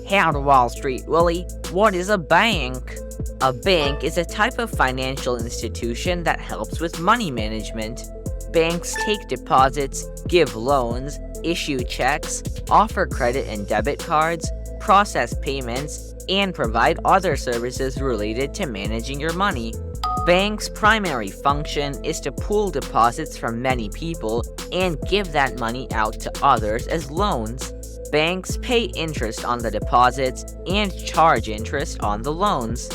Howdy, Wall Street Willie. What is a bank? A bank is a type of financial institution that helps with money management. Banks take deposits, give loans, issue checks, offer credit and debit cards, process payments, and provide other services related to managing your money. Banks' primary function is to pool deposits from many people and give that money out to others as loans. Banks pay interest on the deposits and charge interest on the loans.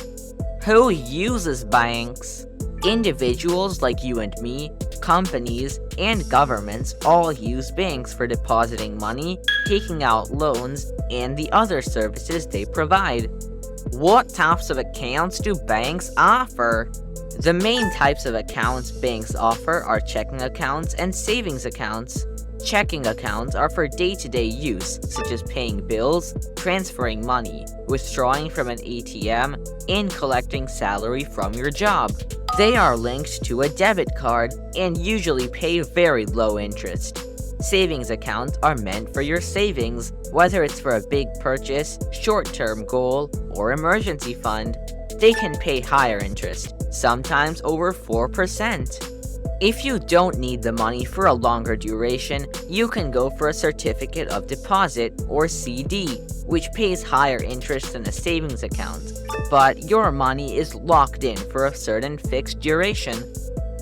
Who uses banks? Individuals like you and me, companies, and governments all use banks for depositing money, taking out loans, and the other services they provide. What types of accounts do banks offer? The main types of accounts banks offer are checking accounts and savings accounts. Checking accounts are for day-to-day use, such as paying bills, transferring money, withdrawing from an ATM, and collecting salary from your job. They are linked to a debit card and usually pay very low interest. Savings accounts are meant for your savings, whether it's for a big purchase, short-term goal, or emergency fund. They can pay higher interest, sometimes over 4%. If you don't need the money for a longer duration, you can go for a certificate of deposit, or CD, which pays higher interest than a savings account, but your money is locked in for a certain fixed duration.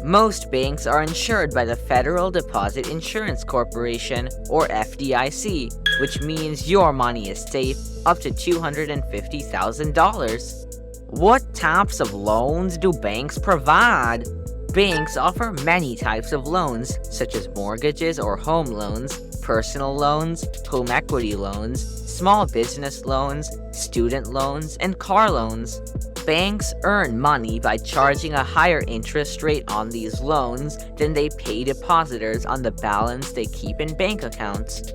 Most banks are insured by the Federal Deposit Insurance Corporation, or FDIC, which means your money is safe up to $250,000. What types of loans do banks provide? Banks offer many types of loans, such as mortgages or home loans, personal loans, home equity loans, small business loans, student loans, and car loans. Banks earn money by charging a higher interest rate on these loans than they pay depositors on the balance they keep in bank accounts.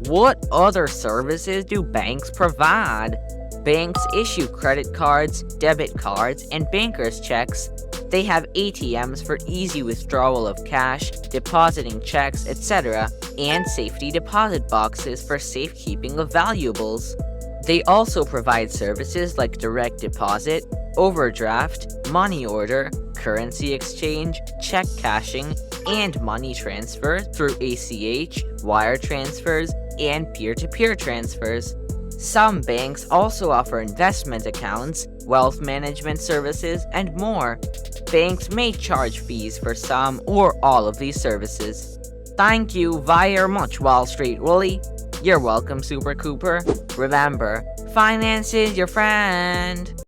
What other services do banks provide? Banks issue credit cards, debit cards, and banker's checks. They have ATMs for easy withdrawal of cash, depositing checks, etc., and safety deposit boxes for safekeeping of valuables. They also provide services like direct deposit, overdraft, money order, currency exchange, check cashing, and money transfer through ACH, wire transfers, and peer-to-peer transfers. Some banks also offer investment accounts, wealth management services, and more. Banks may charge fees for some or all of these services. Thank you very much, Wall Street Willie. You're welcome, Super Cooper. Remember, finance is your friend.